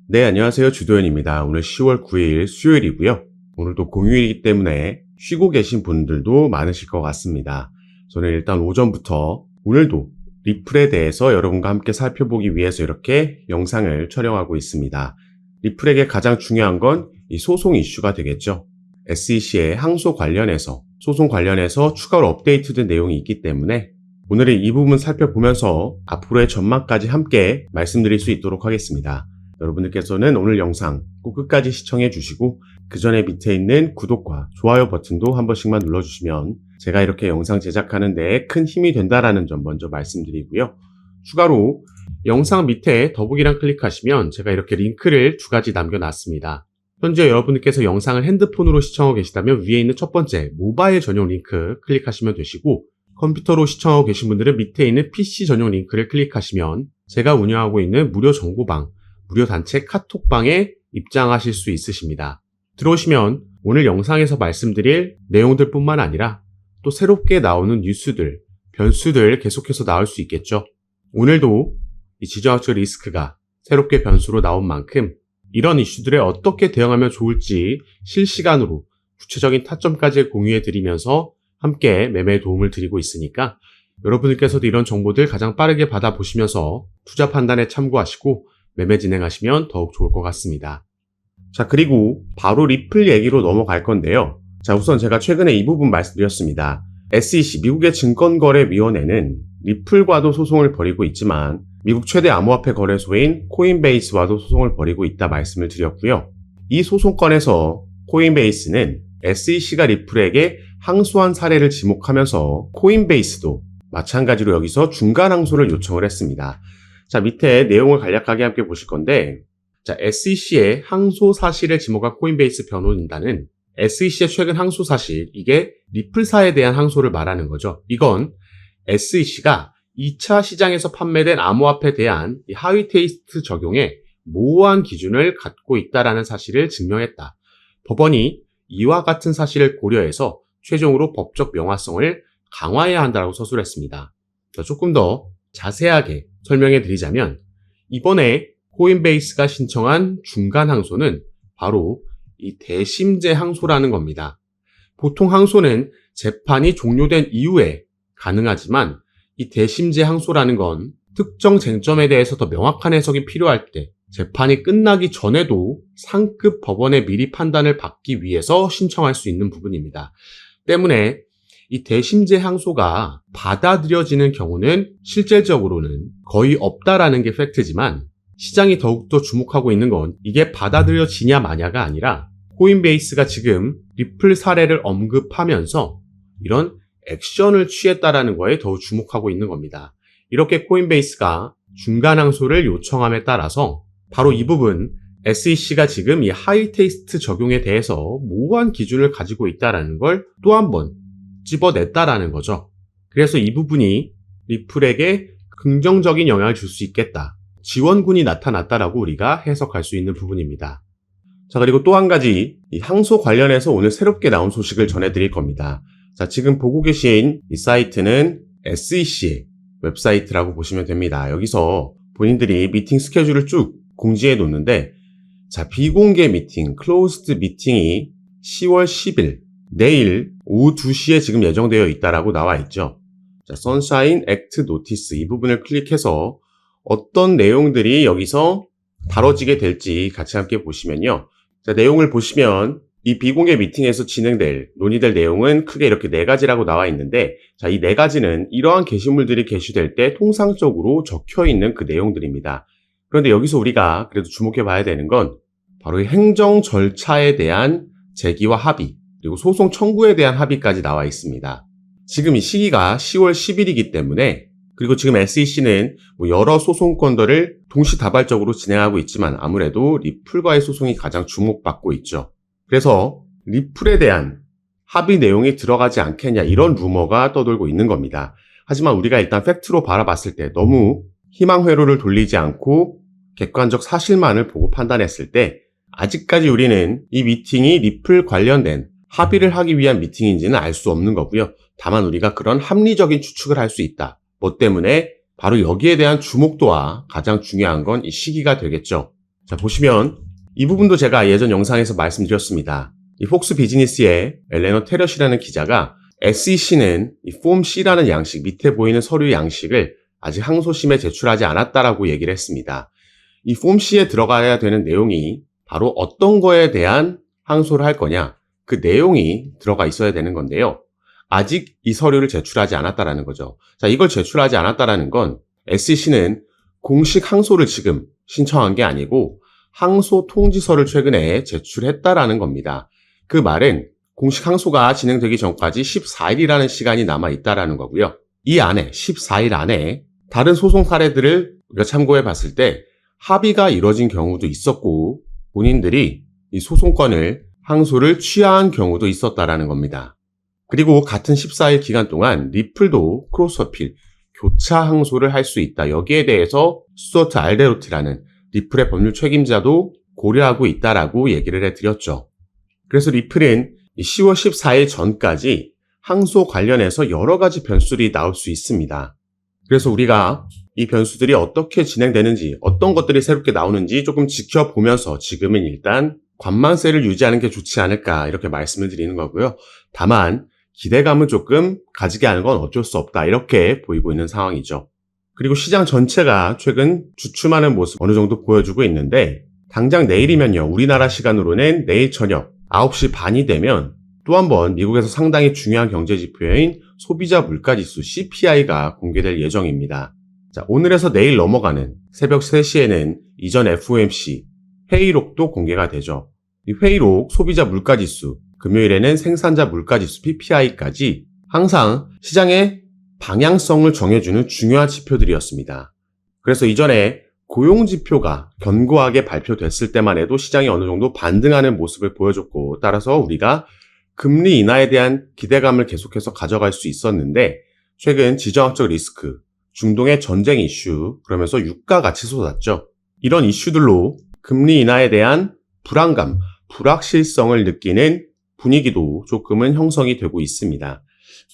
네, 안녕하세요. 주도현입니다. 오늘 10월 9일 수요일이고요. 오늘도 공휴일이기 때문에 쉬고 계신 분들도 많으실 것 같습니다. 저는 일단 오전부터 오늘도 리플에 대해서 여러분과 함께 살펴보기 위해서 이렇게 영상을 촬영하고 있습니다. 리플에게 가장 중요한 건 이 소송 이슈가 되겠죠. SEC의 항소 관련해서 소송 관련해서 추가로 업데이트된 내용이 있기 때문에 오늘은 이 부분 살펴보면서 앞으로의 전망까지 함께 말씀드릴 수 있도록 하겠습니다. 여러분들께서는 오늘 영상 꼭 끝까지 시청해 주시고 그 전에 밑에 있는 구독과 좋아요 버튼도 한 번씩만 눌러주시면 제가 이렇게 영상 제작하는 데 큰 힘이 된다라는 점 먼저 말씀드리고요. 추가로 영상 밑에 더보기란 클릭하시면 제가 이렇게 링크를 두 가지 남겨놨습니다. 현재 여러분들께서 영상을 핸드폰으로 시청하고 계시다면 위에 있는 첫 번째 모바일 전용 링크 클릭하시면 되시고 컴퓨터로 시청하고 계신 분들은 밑에 있는 PC 전용 링크를 클릭하시면 제가 운영하고 있는 무료 정보방 무료 단체 카톡방에 입장하실 수 있으십니다. 들어오시면 오늘 영상에서 말씀드릴 내용들 뿐만 아니라 또 새롭게 나오는 뉴스들, 변수들 계속해서 나올 수 있겠죠. 오늘도 이 지정학적 리스크가 새롭게 변수로 나온 만큼 이런 이슈들에 어떻게 대응하면 좋을지 실시간으로 구체적인 타점까지 공유해 드리면서 함께 매매에 도움을 드리고 있으니까 여러분들께서도 이런 정보들 가장 빠르게 받아보시면서 투자 판단에 참고하시고 매매 진행하시면 더욱 좋을 것 같습니다. 자, 그리고 바로 리플 얘기로 넘어갈 건데요. 자, 우선 제가 최근에 이 부분 말씀드렸습니다. SEC, 미국의 증권거래위원회는 리플과도 소송을 벌이고 있지만 미국 최대 암호화폐 거래소인 코인베이스와도 소송을 벌이고 있다 말씀을 드렸고요. 이 소송건에서 코인베이스는 SEC가 리플에게 항소한 사례를 지목하면서 코인베이스도 마찬가지로 여기서 중간 항소를 요청을 했습니다. 자, 밑에 내용을 간략하게 함께 보실 건데, 자, SEC의 항소 사실을 지목한 코인베이스 변호인단은 SEC의 최근 항소 사실, 이게 리플사에 대한 항소를 말하는 거죠. 이건 SEC가 2차 시장에서 판매된 암호화폐에 대한 하위 테이스트 적용에 모호한 기준을 갖고 있다라는 사실을 증명했다. 법원이 이와 같은 사실을 고려해서 최종으로 법적 명확성을 강화해야 한다고 서술했습니다. 자, 조금 더 자세하게 설명해 드리자면 이번에 코인베이스가 신청한 중간 항소는 바로 이 대심제 항소라는 겁니다. 보통 항소는 재판이 종료된 이후에 가능하지만 이 대심제 항소라는 건 특정 쟁점에 대해서 더 명확한 해석이 필요할 때 재판이 끝나기 전에도 상급 법원의 미리 판단을 받기 위해서 신청할 수 있는 부분입니다. 때문에 이 대심제 항소가 받아들여지는 경우는 실질적으로는 거의 없다라는 게 팩트지만 시장이 더욱더 주목하고 있는 건 이게 받아들여지냐 마냐가 아니라 코인베이스가 지금 리플 사례를 언급하면서 이런 액션을 취했다라는 거에 더욱 주목하고 있는 겁니다. 이렇게 코인베이스가 중간 항소를 요청함에 따라서 바로 이 부분 SEC가 지금 이 하이 테이스트 적용에 대해서 모호한 기준을 가지고 있다라는 걸 또 한 번 집어냈다라는 거죠. 그래서 이 부분이 리플에게 긍정적인 영향을 줄 수 있겠다. 지원군이 나타났다라고 우리가 해석할 수 있는 부분입니다. 자, 그리고 또 한 가지 이 항소 관련해서 오늘 새롭게 나온 소식을 전해드릴 겁니다. 자, 지금 보고 계신 이 사이트는 SEC의 웹사이트라고 보시면 됩니다. 여기서 본인들이 미팅 스케줄을 쭉 공지해 놓는데 자, 비공개 미팅, 클로즈드 미팅이 10월 10일 내일 오후 2시에 지금 예정되어 있다라고 나와 있죠. 자, 선샤인 액트 노티스 이 부분을 클릭해서 어떤 내용들이 여기서 다뤄지게 될지 같이 함께 보시면요. 자, 내용을 보시면 이 비공개 미팅에서 논의될 내용은 크게 이렇게 4가지라고 나와 있는데 자, 이 4가지는 이러한 게시물들이 게시될 때 통상적으로 적혀 있는 그 내용들입니다. 그런데 여기서 우리가 그래도 주목해 봐야 되는 건 바로 이 행정 절차에 대한 제기와 합의 그리고 소송 청구에 대한 합의까지 나와 있습니다. 지금 이 시기가 10월 10일이기 때문에 그리고 지금 SEC는 여러 소송건들을 동시다발적으로 진행하고 있지만 아무래도 리플과의 소송이 가장 주목받고 있죠. 그래서 리플에 대한 합의 내용이 들어가지 않겠냐 이런 루머가 떠돌고 있는 겁니다. 하지만 우리가 일단 팩트로 바라봤을 때 너무 희망 회로를 돌리지 않고 객관적 사실만을 보고 판단했을 때 아직까지 우리는 이 미팅이 리플 관련된 합의를 하기 위한 미팅인지는 알 수 없는 거고요. 다만 우리가 그런 합리적인 추측을 할 수 있다. 뭐 때문에 바로 여기에 대한 주목도와 가장 중요한 건 이 시기가 되겠죠. 자, 보시면 이 부분도 제가 예전 영상에서 말씀드렸습니다. 이 폭스 비즈니스의 엘레너 테럿이라는 기자가 SEC는 이 폼 C라는 양식, 밑에 보이는 서류 양식을 아직 항소심에 제출하지 않았다라고 얘기를 했습니다. 이 폼 C에 들어가야 되는 내용이 바로 어떤 거에 대한 항소를 할 거냐, 그 내용이 들어가 있어야 되는 건데요. 아직 이 서류를 제출하지 않았다라는 거죠. 자, 이걸 제출하지 않았다라는 건 SEC는 공식 항소를 지금 신청한 게 아니고 항소 통지서를 최근에 제출했다라는 겁니다. 그 말은 공식 항소가 진행되기 전까지 14일이라는 시간이 남아 있다라는 거고요. 이 안에 14일 안에 다른 소송 사례들을 우리가 참고해 봤을 때 합의가 이뤄진 경우도 있었고 본인들이 이 소송권을 항소를 취하한 경우도 있었다라는 겁니다. 그리고 같은 14일 기간 동안 리플도 크로스어필, 교차 항소를 할 수 있다. 여기에 대해서 스튜어트 알데로티라는 리플의 법률 책임자도 고려하고 있다라고 얘기를 해드렸죠. 그래서 리플은 10월 14일 전까지 항소 관련해서 여러 가지 변수들이 나올 수 있습니다. 그래서 우리가 이 변수들이 어떻게 진행되는지, 어떤 것들이 새롭게 나오는지 조금 지켜보면서 지금은 일단 관망세를 유지하는 게 좋지 않을까 이렇게 말씀을 드리는 거고요. 다만 기대감은 조금 가지게 하는 건 어쩔 수 없다 이렇게 보이고 있는 상황이죠. 그리고 시장 전체가 최근 주춤하는 모습 어느 정도 보여주고 있는데 당장 내일이면요. 우리나라 시간으로는 내일 저녁 9시 반이 되면 또 한 번 미국에서 상당히 중요한 경제지표인 소비자 물가지수 CPI가 공개될 예정입니다. 자, 오늘에서 내일 넘어가는 새벽 3시에는 이전 FOMC 회의록도 공개가 되죠. 이 회의록 소비자 물가지수, 금요일에는 생산자 물가지수 PPI까지 항상 시장의 방향성을 정해주는 중요한 지표들이었습니다. 그래서 이전에 고용지표가 견고하게 발표됐을 때만 해도 시장이 어느 정도 반등하는 모습을 보여줬고 따라서 우리가 금리 인하에 대한 기대감을 계속해서 가져갈 수 있었는데 최근 지정학적 리스크, 중동의 전쟁 이슈, 그러면서 유가 같이 쏟았죠. 이런 이슈들로 금리 인하에 대한 불안감, 불확실성을 느끼는 분위기도 조금은 형성이 되고 있습니다.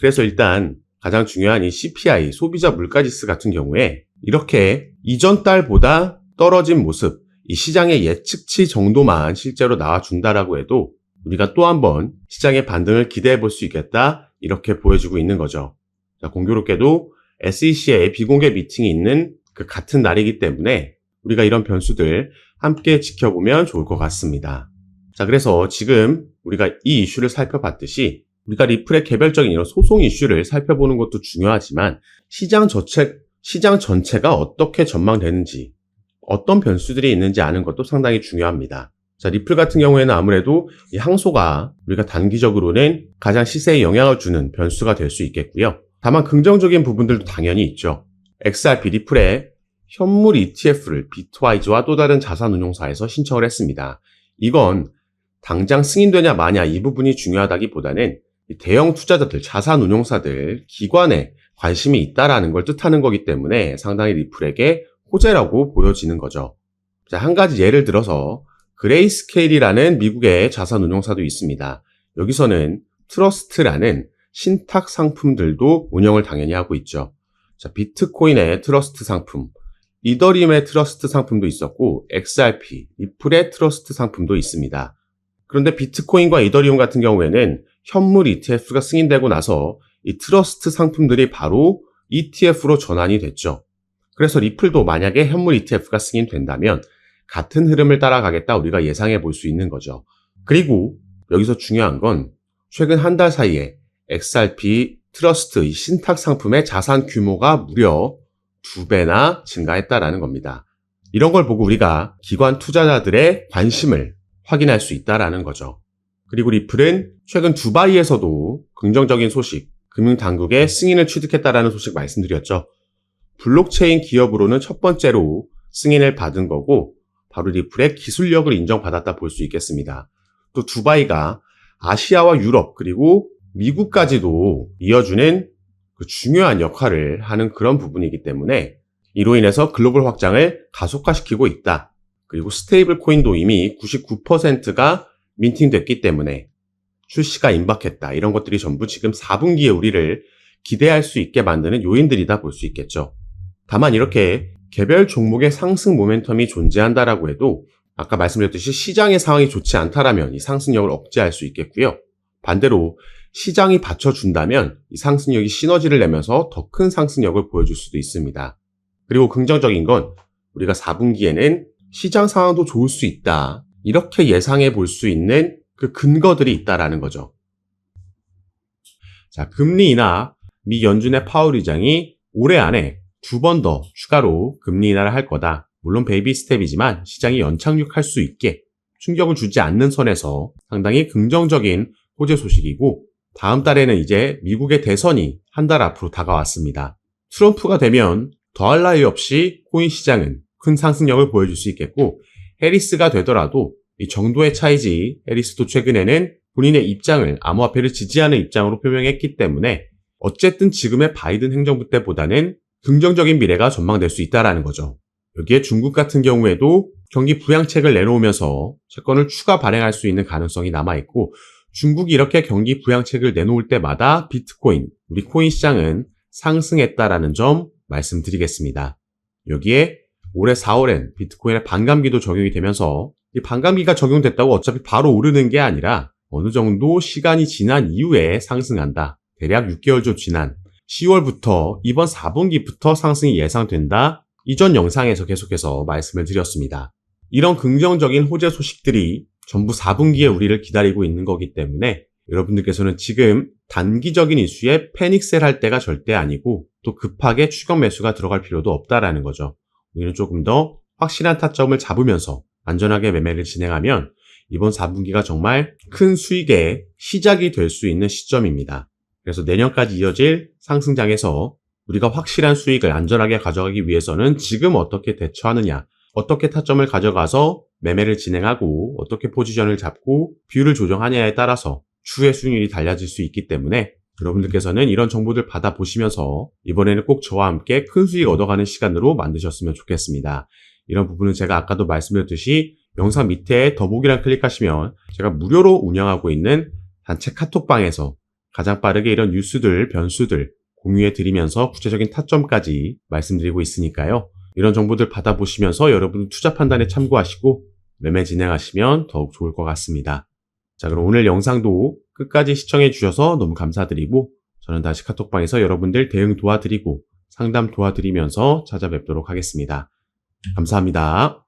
그래서 일단 가장 중요한 이 CPI, 소비자 물가지수 같은 경우에 이렇게 이전 달보다 떨어진 모습, 이 시장의 예측치 정도만 실제로 나와준다라고 해도 우리가 또 한 번 시장의 반등을 기대해 볼 수 있겠다 이렇게 보여주고 있는 거죠. 자, 공교롭게도 SEC의 비공개 미팅이 있는 그 같은 날이기 때문에 우리가 이런 변수들 함께 지켜보면 좋을 것 같습니다. 자, 그래서 지금 우리가 이 이슈를 살펴봤듯이 우리가 리플의 개별적인 이런 소송 이슈를 살펴보는 것도 중요하지만 시장 전체가 어떻게 전망되는지 어떤 변수들이 있는지 아는 것도 상당히 중요합니다. 자, 리플 같은 경우에는 아무래도 이 항소가 우리가 단기적으로는 가장 시세에 영향을 주는 변수가 될 수 있겠고요. 다만 긍정적인 부분들도 당연히 있죠. XRP 리플의 현물 ETF를 비트와이즈와 또 다른 자산운용사에서 신청을 했습니다. 이건 당장 승인되냐 마냐 이 부분이 중요하다기보다는 대형 투자자들, 자산운용사들, 기관에 관심이 있다라는 걸 뜻하는 거기 때문에 상당히 리플에게 호재라고 보여지는 거죠. 자, 한 가지 예를 들어서 그레이스케일이라는 미국의 자산운용사도 있습니다. 여기서는 트러스트라는 신탁 상품들도 운영을 당연히 하고 있죠. 자, 비트코인의 트러스트 상품, 이더리움의 트러스트 상품도 있었고 XRP, 리플의 트러스트 상품도 있습니다. 그런데 비트코인과 이더리움 같은 경우에는 현물 ETF가 승인되고 나서 이 트러스트 상품들이 바로 ETF로 전환이 됐죠. 그래서 리플도 만약에 현물 ETF가 승인된다면 같은 흐름을 따라가겠다 우리가 예상해 볼 수 있는 거죠. 그리고 여기서 중요한 건 최근 한 달 사이에 XRP 트러스트 이 신탁 상품의 자산 규모가 무려 2배나 증가했다라는 겁니다. 이런 걸 보고 우리가 기관 투자자들의 관심을 확인할 수 있다라는 거죠. 그리고 리플은 최근 두바이에서도 긍정적인 소식, 금융당국의 승인을 취득했다라는 소식 말씀드렸죠. 블록체인 기업으로는 첫 번째로 승인을 받은 거고 바로 리플의 기술력을 인정받았다 볼 수 있겠습니다. 또 두바이가 아시아와 유럽 그리고 미국까지도 이어주는 그 중요한 역할을 하는 그런 부분이기 때문에 이로 인해서 글로벌 확장을 가속화시키고 있다. 그리고 스테이블 코인도 이미 99%가 민팅됐기 때문에 출시가 임박했다. 이런 것들이 전부 지금 4분기에 우리를 기대할 수 있게 만드는 요인들이다 볼 수 있겠죠. 다만 이렇게 개별 종목의 상승 모멘텀이 존재한다라고 해도 아까 말씀드렸듯이 시장의 상황이 좋지 않다라면 이 상승력을 억제할 수 있겠고요. 반대로 시장이 받쳐준다면 이 상승력이 시너지를 내면서 더 큰 상승력을 보여줄 수도 있습니다. 그리고 긍정적인 건 우리가 4분기에는 시장 상황도 좋을 수 있다. 이렇게 예상해 볼 수 있는 그 근거들이 있다라는 거죠. 자, 금리 인하 미 연준의 파월 의장이 올해 안에 2번 더 추가로 금리 인하를 할 거다. 물론 베이비 스텝이지만 시장이 연착륙할 수 있게 충격을 주지 않는 선에서 상당히 긍정적인 호재 소식이고, 다음 달에는 이제 미국의 대선이 한 달 앞으로 다가왔습니다. 트럼프가 되면 더할 나위 없이 코인 시장은 큰 상승력을 보여줄 수 있겠고, 해리스가 되더라도 이 정도의 차이지, 해리스도 최근에는 본인의 입장을 암호화폐를 지지하는 입장으로 표명했기 때문에 어쨌든 지금의 바이든 행정부 때보다는 긍정적인 미래가 전망될 수 있다는 거죠. 여기에 중국 같은 경우에도 경기 부양책을 내놓으면서 채권을 추가 발행할 수 있는 가능성이 남아있고, 중국이 이렇게 경기 부양책을 내놓을 때마다 비트코인, 우리 코인 시장은 상승했다라는 점 말씀드리겠습니다. 여기에 올해 4월엔 비트코인의 반감기도 적용이 되면서, 이 반감기가 적용됐다고 어차피 바로 오르는 게 아니라 어느 정도 시간이 지난 이후에 상승한다. 대략 6개월 좀 지난 10월부터 이번 4분기부터 상승이 예상된다. 이전 영상에서 계속해서 말씀을 드렸습니다. 이런 긍정적인 호재 소식들이 전부 4분기에 우리를 기다리고 있는 거기 때문에 여러분들께서는 지금 단기적인 이슈에 패닉셀 할 때가 절대 아니고, 또 급하게 추격 매수가 들어갈 필요도 없다라는 거죠. 우리는 조금 더 확실한 타점을 잡으면서 안전하게 매매를 진행하면 이번 4분기가 정말 큰 수익의 시작이 될 수 있는 시점입니다. 그래서 내년까지 이어질 상승장에서 우리가 확실한 수익을 안전하게 가져가기 위해서는 지금 어떻게 대처하느냐, 어떻게 타점을 가져가서 매매를 진행하고 어떻게 포지션을 잡고 비율을 조정하냐에 따라서 추후의 수익률이 달라질 수 있기 때문에, 여러분들께서는 이런 정보들 받아보시면서 이번에는 꼭 저와 함께 큰 수익 얻어가는 시간으로 만드셨으면 좋겠습니다. 이런 부분은 제가 아까도 말씀드렸듯이 영상 밑에 더보기란 클릭하시면 제가 무료로 운영하고 있는 단체 카톡방에서 가장 빠르게 이런 뉴스들, 변수들 공유해 드리면서 구체적인 타점까지 말씀드리고 있으니까요. 이런 정보들 받아보시면서 여러분 투자 판단에 참고하시고 매매 진행하시면 더욱 좋을 것 같습니다. 자, 그럼 오늘 영상도 끝까지 시청해 주셔서 너무 감사드리고, 저는 다시 카톡방에서 여러분들 대응 도와드리고 상담 도와드리면서 찾아뵙도록 하겠습니다. 감사합니다.